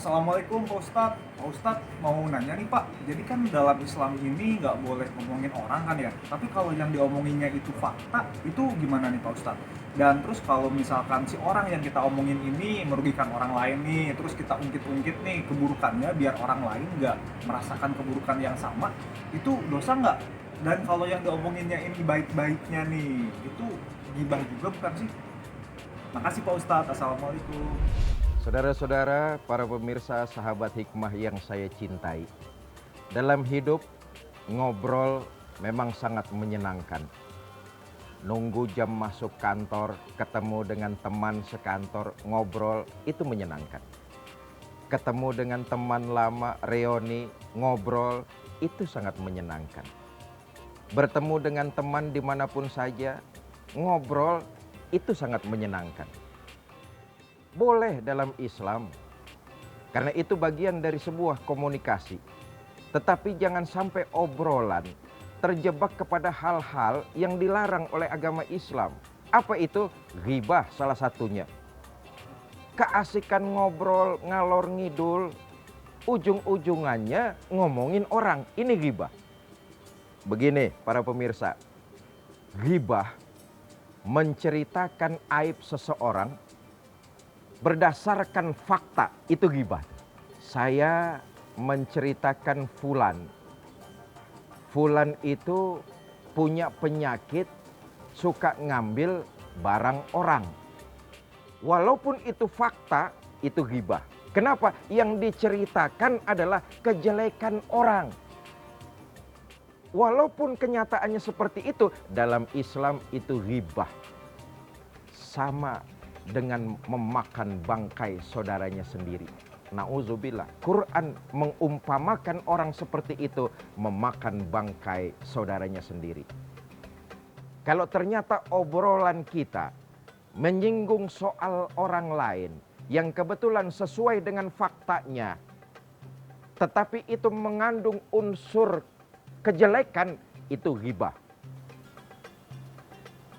Assalamualaikum Pak Ustadz. Pak Ustadz mau nanya nih Pak, jadi kan dalam Islam ini nggak boleh ngomongin orang kan ya, tapi kalau yang diomonginnya itu fakta, itu gimana nih Pak Ustadz? Dan terus kalau misalkan si orang yang kita omongin ini merugikan orang lain nih, terus kita ungkit-ungkit nih keburukannya biar orang lain nggak merasakan keburukan yang sama, itu dosa nggak? Dan kalau yang diomonginnya ini baik-baiknya nih, itu gibah juga bukan sih? Makasih Pak Ustadz, Assalamualaikum. Saudara-saudara, para pemirsa sahabat hikmah yang saya cintai. Dalam hidup, ngobrol memang sangat menyenangkan. Nunggu jam masuk kantor, ketemu dengan teman sekantor, ngobrol, itu menyenangkan. Ketemu dengan teman lama, reuni, ngobrol, itu sangat menyenangkan. Bertemu dengan teman dimanapun saja, ngobrol, itu sangat menyenangkan. Boleh dalam Islam, karena itu bagian dari sebuah komunikasi. Tetapi jangan sampai obrolan terjebak kepada hal-hal yang dilarang oleh agama Islam. Apa itu? Ghibah salah satunya. Keasikan ngobrol ngalor ngidul, ujung-ujungannya ngomongin orang. Ini ghibah. Begini para pemirsa, ghibah menceritakan aib seseorang berdasarkan fakta, itu ghibah. Saya menceritakan Fulan. Fulan itu punya penyakit suka ngambil barang orang. Walaupun itu fakta, itu ghibah. Kenapa? Yang diceritakan adalah kejelekan orang. Walaupun kenyataannya seperti itu, dalam Islam itu ghibah. Sama dengan memakan bangkai saudaranya sendiri. Nauzubillah. Quran mengumpamakan orang seperti itu memakan bangkai saudaranya sendiri. Kalau ternyata obrolan kita menyinggung soal orang lain yang kebetulan sesuai dengan faktanya, tetapi itu mengandung unsur kejelekan, itu ghibah.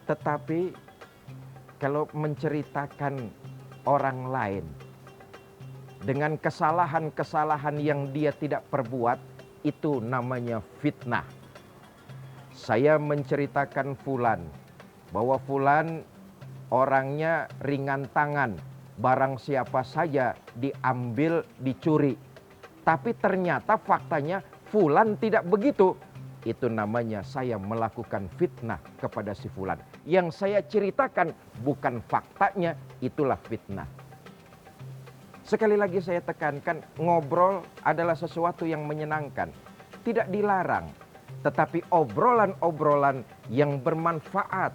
Tetapi kalau menceritakan orang lain dengan kesalahan-kesalahan yang dia tidak perbuat, itu namanya fitnah. Saya menceritakan Fulan, bahwa Fulan orangnya ringan tangan, barang siapa saja diambil, dicuri. Tapi ternyata faktanya Fulan tidak begitu. Itu namanya saya melakukan fitnah kepada si Fulan. Yang saya ceritakan bukan faktanya, itulah fitnah. Sekali lagi saya tekankan, ngobrol adalah sesuatu yang menyenangkan. Tidak dilarang. Tetapi obrolan-obrolan yang bermanfaat,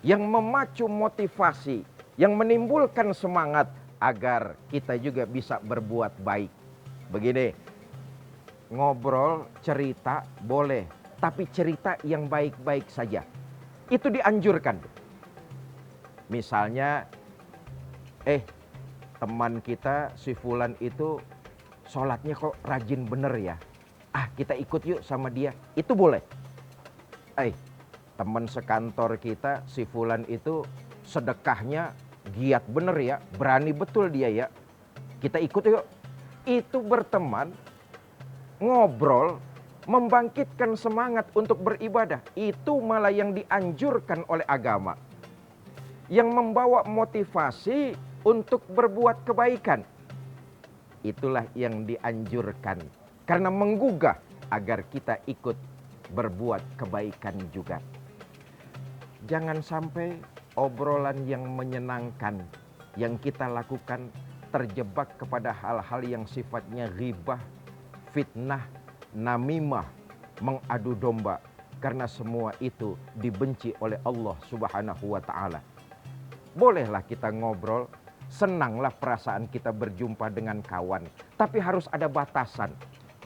yang memacu motivasi, yang menimbulkan semangat agar kita juga bisa berbuat baik. Begini, ngobrol, cerita boleh. Tapi cerita yang baik-baik saja. Itu dianjurkan. Misalnya, teman kita si Fulan itu sholatnya kok rajin bener ya. Kita ikut yuk sama dia. Itu boleh. Teman sekantor kita si Fulan itu sedekahnya giat bener ya. Berani betul dia ya. Kita ikut yuk. Itu berteman, ngobrol, membangkitkan semangat untuk beribadah. Itu malah yang dianjurkan oleh agama. Yang membawa motivasi untuk berbuat kebaikan. Itulah yang dianjurkan. Karena menggugah agar kita ikut berbuat kebaikan juga. Jangan sampai obrolan yang menyenangkan yang kita lakukan terjebak kepada hal-hal yang sifatnya ghibah, fitnah, namimah, mengadu domba, karena semua itu dibenci oleh Allah Subhanahu wa taala. Bolehlah kita ngobrol, senanglah perasaan kita berjumpa dengan kawan, tapi harus ada batasan.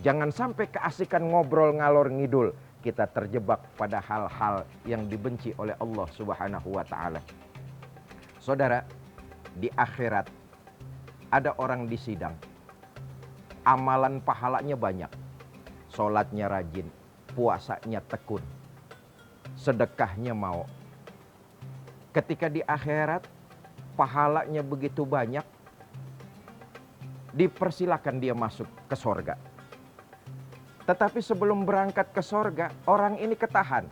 Jangan sampai keasikan ngobrol ngalor ngidul kita terjebak pada hal-hal yang dibenci oleh Allah Subhanahu wa taala. Saudara, di akhirat ada orang disidang. Amalan pahalanya banyak. Sholatnya rajin, puasanya tekun, sedekahnya mau. Ketika di akhirat, pahalanya begitu banyak, dipersilakan dia masuk ke sorga. Tetapi sebelum berangkat ke sorga, orang ini ketahan.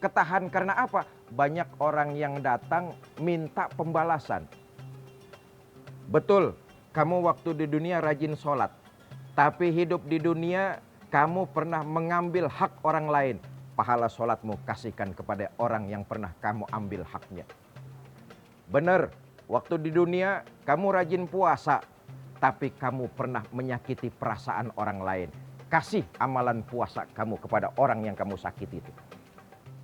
Ketahan karena apa? Banyak orang yang datang minta pembalasan. Betul, kamu waktu di dunia rajin sholat. Tapi hidup di dunia kamu pernah mengambil hak orang lain. Pahala sholatmu kasihkan kepada orang yang pernah kamu ambil haknya. Benar, waktu di dunia kamu rajin puasa. Tapi kamu pernah menyakiti perasaan orang lain. Kasih amalan puasa kamu kepada orang yang kamu sakiti itu.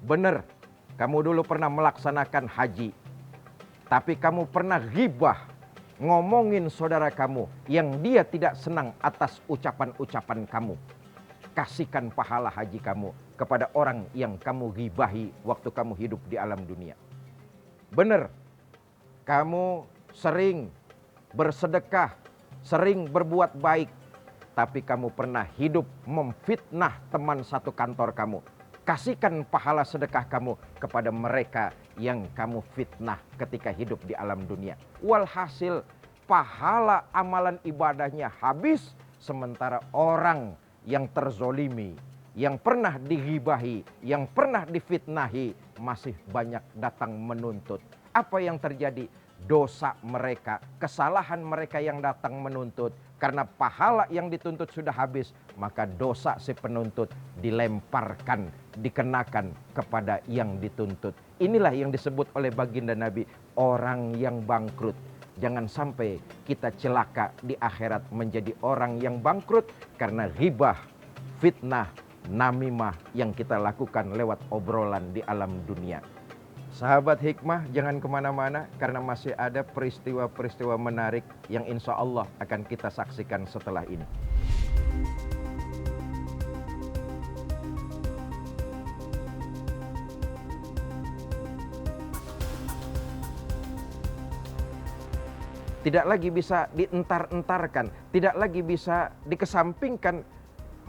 Benar, kamu dulu pernah melaksanakan haji. Tapi kamu pernah ghibah, ngomongin saudara kamu yang dia tidak senang atas ucapan-ucapan kamu. Kasihkan pahala haji kamu kepada orang yang kamu ghibahi waktu kamu hidup di alam dunia. Benar, kamu sering bersedekah, sering berbuat baik. Tapi kamu pernah hidup memfitnah teman satu kantor kamu. Kasihkan pahala sedekah kamu kepada mereka yang kamu fitnah ketika hidup di alam dunia. Walhasil pahala amalan ibadahnya habis, sementara orang yang terzolimi, yang pernah dighibahi, yang pernah difitnahi masih banyak datang menuntut. Apa yang terjadi? Dosa mereka, kesalahan mereka yang datang menuntut. Karena pahala yang dituntut sudah habis, maka dosa si penuntut dilemparkan, dikenakan kepada yang dituntut. Inilah yang disebut oleh baginda Nabi, orang yang bangkrut. Jangan sampai kita celaka di akhirat menjadi orang yang bangkrut karena ghibah, fitnah, namimah yang kita lakukan lewat obrolan di alam dunia. Sahabat hikmah, jangan kemana-mana karena masih ada peristiwa-peristiwa menarik yang insya Allah akan kita saksikan setelah ini. Tidak lagi bisa dientar-entarkan, tidak lagi bisa dikesampingkan,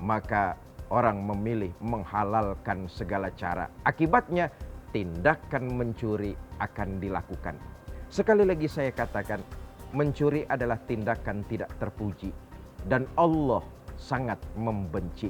maka orang memilih menghalalkan segala cara. Akibatnya tindakan mencuri akan dilakukan. Sekali lagi saya katakan, mencuri adalah tindakan tidak terpuji dan Allah sangat membenci.